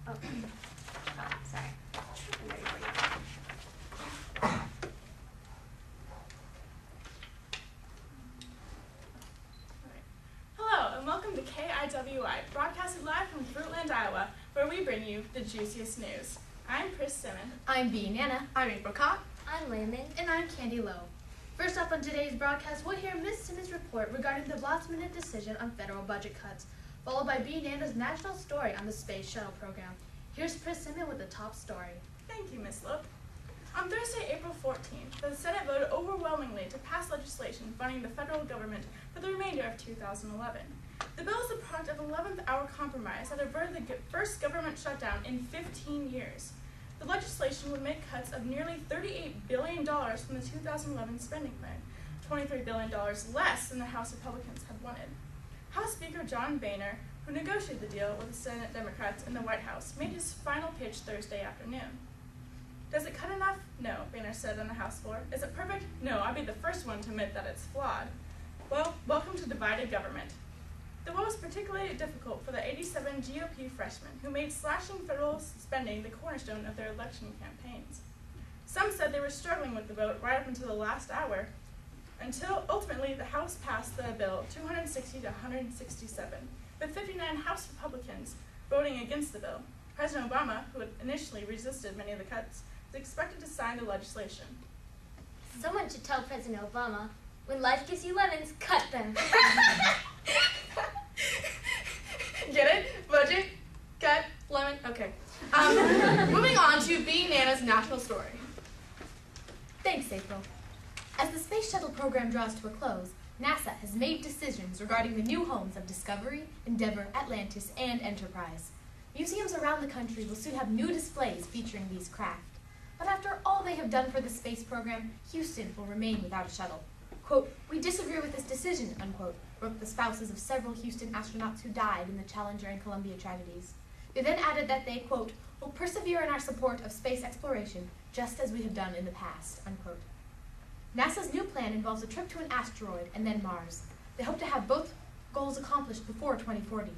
Oh, sorry. I'm ready for you. Hello, and welcome to KIWI, broadcasted live from Fruitland, Iowa, where we bring you the juiciest news. I'm Chris Simmons. I'm B. Nana. I'm April Cott. I'm Layman. And I'm Candy Lowe. First up on today's broadcast, we'll hear Ms. Simmons' report regarding the last-minute decision on federal budget cuts, followed by B. Nana's national story on the Space Shuttle program. Here's Chris Simmons with the top story. Thank you, Ms. Lowe. On Thursday, April 14th, the Senate voted overwhelmingly to pass legislation funding the federal government for the remainder of 2011. The bill is the product of an 11th-hour compromise that averted the first government shutdown in 15 years. The legislation would make cuts of nearly $38 billion from the 2011 spending plan, $23 billion less than the House Republicans had wanted. House Speaker John Boehner, who negotiated the deal with the Senate Democrats in the White House, made his final pitch Thursday afternoon. Does it cut enough? No, Boehner said on the House floor. Is it perfect? No, I'll be the first one to admit that it's flawed. Well, welcome to divided government. The vote was particularly difficult for the 87 GOP freshmen who made slashing federal spending the cornerstone of their election campaigns. Some said they were struggling with the vote right up until the last hour, until ultimately the House passed the bill 260 to 167, with 59 House Republicans voting against the bill. President Obama, who had initially resisted many of the cuts, is expected to sign the legislation. Someone should tell President Obama, when life gives you lemons, cut them. Get it? Budget? Cut? Lemon? Okay. Moving on to B. Nana's national story. Thanks, April. As the Space Shuttle program draws to a close, NASA has made decisions regarding the new homes of Discovery, Endeavour, Atlantis, and Enterprise. Museums around the country will soon have new displays featuring these craft. But after all they have done for the space program, Houston will remain without a shuttle. Quote, "We disagree with this decision," unquote, wrote the spouses of several Houston astronauts who died in the Challenger and Columbia tragedies. They then added that they, quote, "will persevere in our support of space exploration, just as we have done in the past," unquote. NASA's new plan involves a trip to an asteroid and then Mars. They hope to have both goals accomplished before 2040.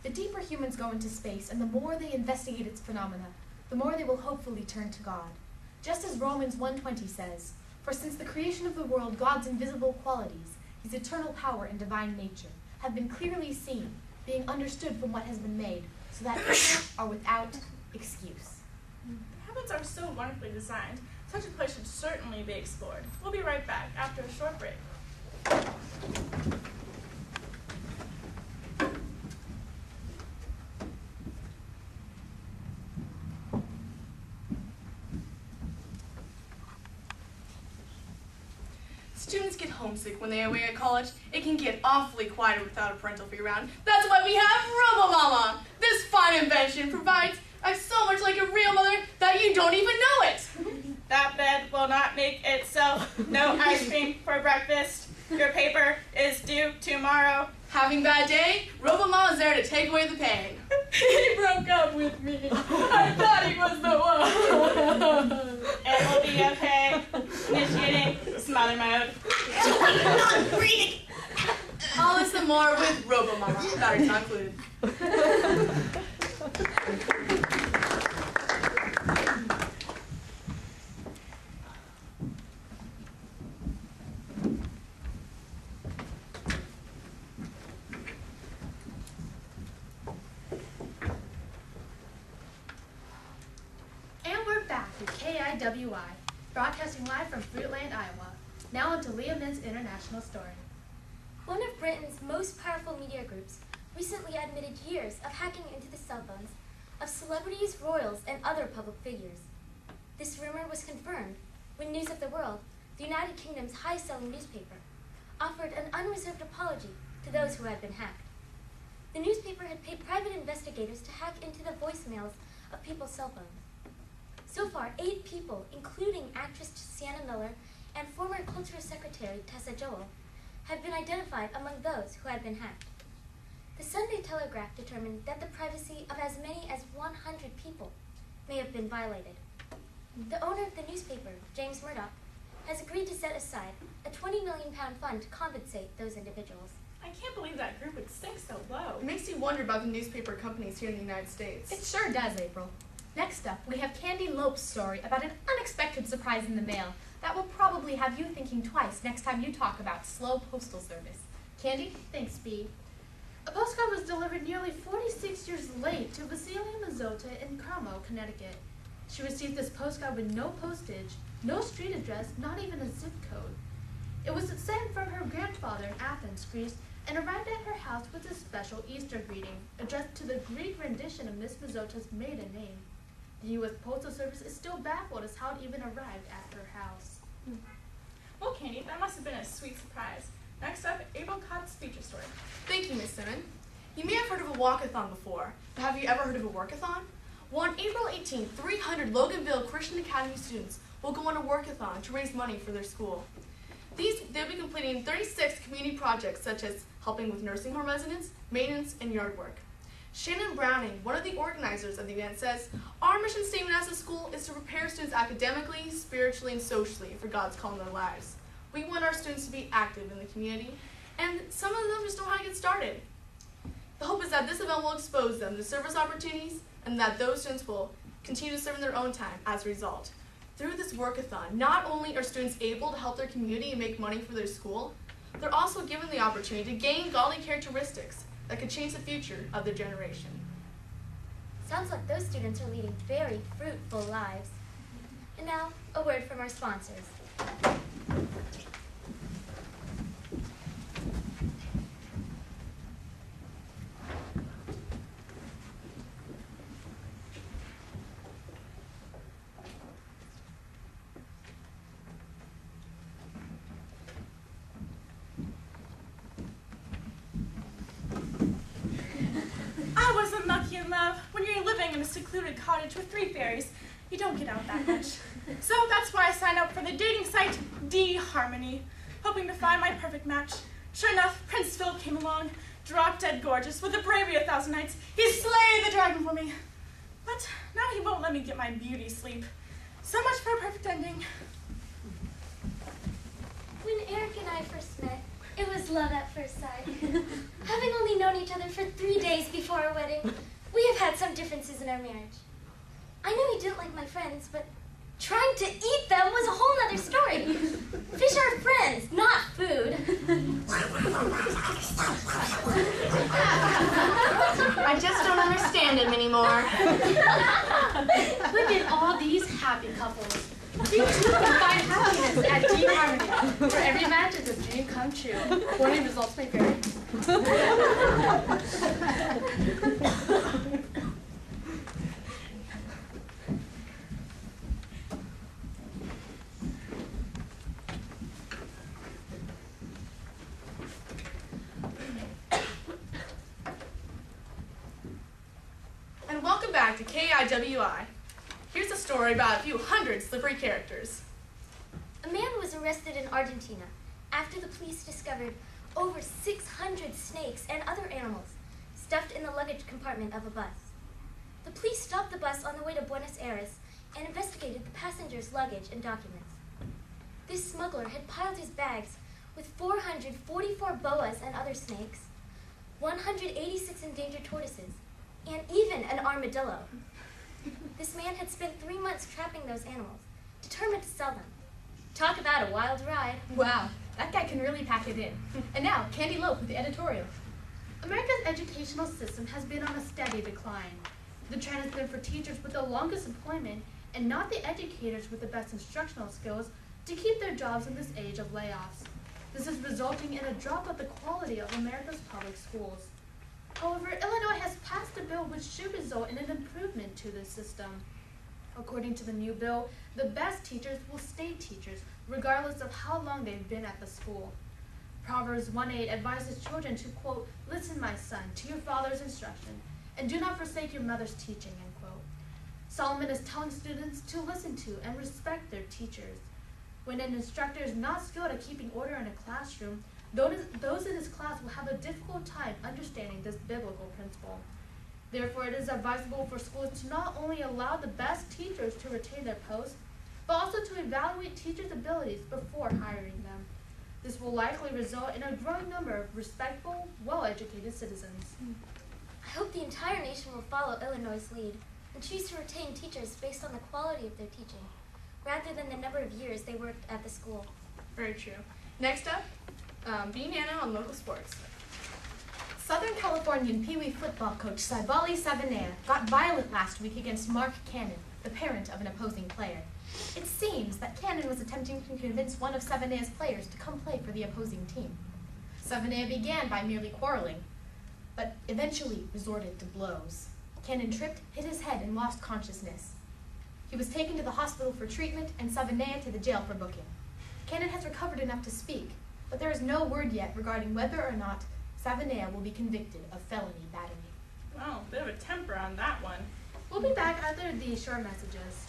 The deeper humans go into space and the more they investigate its phenomena, the more they will hopefully turn to God. Just as Romans 1:20 says, "For since the creation of the world, God's invisible qualities, his eternal power and divine nature, have been clearly seen, being understood from what has been made, so that people are without excuse." Heavens are so wonderfully designed, such a place should certainly be explored. We'll be right back after a short break. Students get homesick when they're away at college. It can get awfully quiet without a parental figure around. That's why we have RoboMama. This fine invention provides so much like a real mother that you don't even know it. That bed will not make itself. No ice cream for breakfast. Your paper is due tomorrow. Having a bad day? RoboMama is there to take away the pain. He broke up with me. I thought he was the one. It will be okay. Initiating smother mode. I'm not breathing. All this and more with RoboMama. Batteries not included. KIWI, broadcasting live from Fruitland, Iowa. Now on to Leah Min's international story. One of Britain's most powerful media groups recently admitted years of hacking into the cell phones of celebrities, royals, and other public figures. This rumor was confirmed when News of the World, the United Kingdom's high-selling newspaper, offered an unreserved apology to those who had been hacked. The newspaper had paid private investigators to hack into the voicemails of people's cell phones. So far, 8 people, including actress Sienna Miller and former Culture Secretary Tessa Joel, have been identified among those who had been hacked. The Sunday Telegraph determined that the privacy of as many as 100 people may have been violated. The owner of the newspaper, James Murdoch, has agreed to set aside a £20 million fund to compensate those individuals. I can't believe that group would sink so low. It makes you wonder about the newspaper companies here in the United States. It sure does, April. Next up, we have Candy Lope's story about an unexpected surprise in the mail that will probably have you thinking twice next time you talk about slow postal service. Candy? Thanks, Bee. A postcard was delivered nearly 46 years late to Vasilia Mazota in Carmel, Connecticut. She received this postcard with no postage, no street address, not even a zip code. It was sent from her grandfather in Athens, Greece, and arrived at her house with a special Easter greeting addressed to the Greek rendition of Miss Mazzota's maiden name. The U.S. Postal Service is still baffled as how it even arrived at her house. Well, Candy, that must have been a sweet surprise. Next up, April Cott's feature story. Thank you, Miss Simon. You may have heard of a walkathon before, but have you ever heard of a workathon? Well, on April 18th, 300 Loganville Christian Academy students will go on a workathon to raise money for their school. They'll be completing 36 community projects such as helping with nursing home residents, maintenance, and yard work. Shannon Browning, one of the organizers of the event, says, "Our mission statement as a school is to prepare students academically, spiritually, and socially for God's call in their lives. We want our students to be active in the community, and some of them just don't know how to get started. The hope is that this event will expose them to service opportunities and that those students will continue to serve in their own time as a result. Through this workathon, not only are students able to help their community and make money for their school, they're also given the opportunity to gain godly characteristics that could change the future of their generation." Sounds like those students are leading very fruitful lives. And now, a word from our sponsors. I was unlucky in love. When you're living in a secluded cottage with 3 fairies, you don't get out that much. So that's why I signed up for the dating site D-Harmony, hoping to find my perfect match. Sure enough, Prince Philip came along, drop-dead gorgeous, with the bravery of 1,000 knights. He slayed the dragon for me. But now he won't let me get my beauty sleep. So much for a perfect ending. When Eric and I first met, it was love at first sight. Having only known each other for 3 days before our wedding, we have had some differences in our marriage. I knew he didn't like my friends, but trying to eat them was a whole nother story. Fish are friends, not food. I just don't understand him anymore. Look at all these happy couples. You too can find happiness at D-Harmony, where every match is a dream come true. Morning results may vary. And welcome back to KIWI. Here's a story about a few hundred slippery characters. A man was arrested in Argentina after the police discovered over 600 snakes and other animals stuffed in the luggage compartment of a bus. The police stopped the bus on the way to Buenos Aires and investigated the passengers' luggage and documents. This smuggler had piled his bags with 444 boas and other snakes, 186 endangered tortoises, and even an armadillo. This man had spent 3 months trapping those animals, determined to sell them. Talk about a wild ride. Wow, that guy can really pack it in. And now, Candy Lope with the editorial. America's educational system has been on a steady decline. The trend has been for teachers with the longest employment and not the educators with the best instructional skills to keep their jobs in this age of layoffs. This is resulting in a drop of the quality of America's public schools. However, Illinois has passed a bill which should result in an improvement to this system. According to the new bill, the best teachers will stay teachers, regardless of how long they've been at the school. Proverbs 1:8 advises children to, quote, "Listen, my son, to your father's instruction, and do not forsake your mother's teaching," end quote. Solomon is telling students to listen to and respect their teachers. When an instructor is not skilled at keeping order in a classroom, those in his class will have a difficult time understanding this biblical principle. Therefore, it is advisable for schools to not only allow the best teachers to retain their posts, but also to evaluate teachers' abilities before hiring them. This will likely result in a growing number of respectful, well-educated citizens. I hope the entire nation will follow Illinois' lead and choose to retain teachers based on the quality of their teaching, rather than the number of years they worked at the school. Very true. Next up, B. Nana on local sports. Southern Californian Pee Wee football coach Cybele Savanea got violent last week against Mark Cannon, the parent of an opposing player. It seems that Cannon was attempting to convince one of Savanea's players to come play for the opposing team. Savanea began by merely quarreling, but eventually resorted to blows. Cannon tripped, hit his head, and lost consciousness. He was taken to the hospital for treatment and Savanea to the jail for booking. Cannon has recovered enough to speak, but there is no word yet regarding whether or not Savanea will be convicted of felony battery. Wow, bit of a temper on that one. We'll be back after these short messages.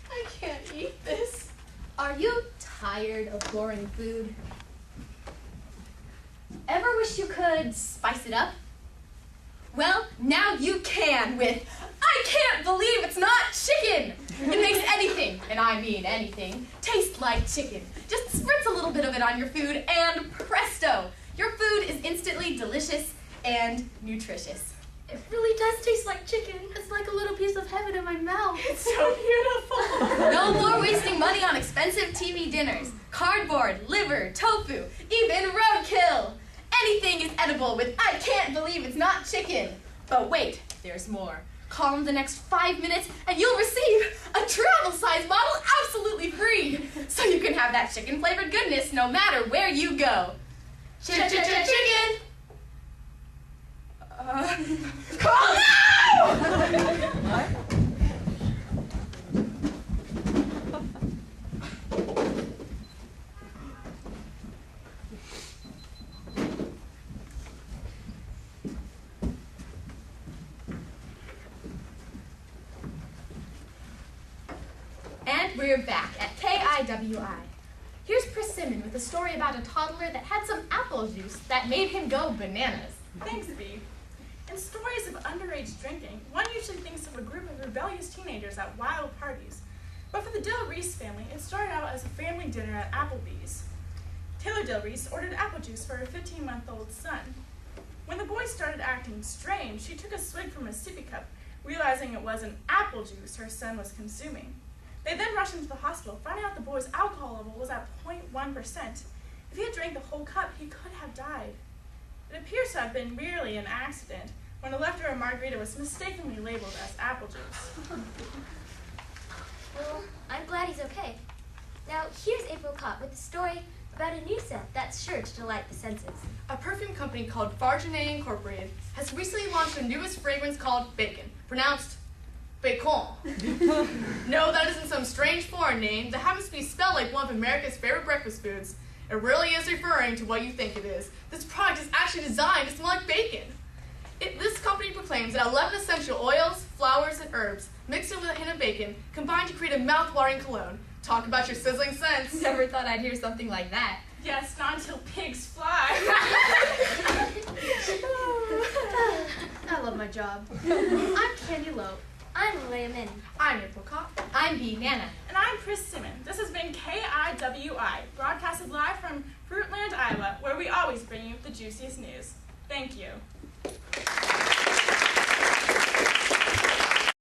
I can't eat this. Are you tired of boring food? Ever wish you could spice it up? Well, now you can with I can't believe it's not chicken! It makes anything, and I mean anything, taste like chicken. Just spritz a little bit of it on your food and presto! Your food is instantly delicious and nutritious. It really does taste like chicken. It's like a little piece of heaven in my mouth. It's so beautiful. No more wasting money on expensive TV dinners, cardboard, liver, tofu, even roadkill. Anything is edible with I can't believe it's not chicken. But wait, there's more. Call in the next 5 minutes and you'll receive a travel-size bottle absolutely free. So you can have that chicken-flavored goodness no matter where you go. Chicken! Call now! And we're back at KIWI. Here's Persimmon with a story about a toddler that had some apple juice that made him go bananas. Thanks, Bee. In stories of underage drinking, one usually thinks of a group of rebellious teenagers at wild parties. But for the Dill Reese family, it started out as a family dinner at Applebee's. Taylor Dill Reese ordered apple juice for her 15-month-old son. When the boy started acting strange, she took a swig from a sippy cup, realizing it wasn't apple juice her son was consuming. They then rushed him to the hospital, finding out the boy's alcohol level was at 0.1%. If he had drank the whole cup, he could have died. It appears to have been merely an accident when a leftover margarita was mistakenly labeled as apple juice. Well, I'm glad he's okay. Now, here's April Cott with a story about a new scent that's sure to delight the senses. A perfume company called Fargenet Incorporated has recently launched their newest fragrance called Bacon, pronounced Bacon. No, that isn't some strange foreign name that happens to be spelled like one of America's favorite breakfast foods. It really is referring to what you think it is. This product is actually designed to smell like bacon. This company proclaims that 11 essential oils, flowers, and herbs, mixed in with a hint of bacon, combine to create a mouth-watering cologne. Talk about your sizzling scents. Never thought I'd hear something like that. Yes, not until pigs fly. I love my job. I'm Candy Lowe. I'm Leia Min. I'm April Cott. I'm B. Nana. And I'm Chris Simmons. This has been KIWI, broadcasted live from Fruitland, Iowa, where we always bring you the juiciest news. Thank you.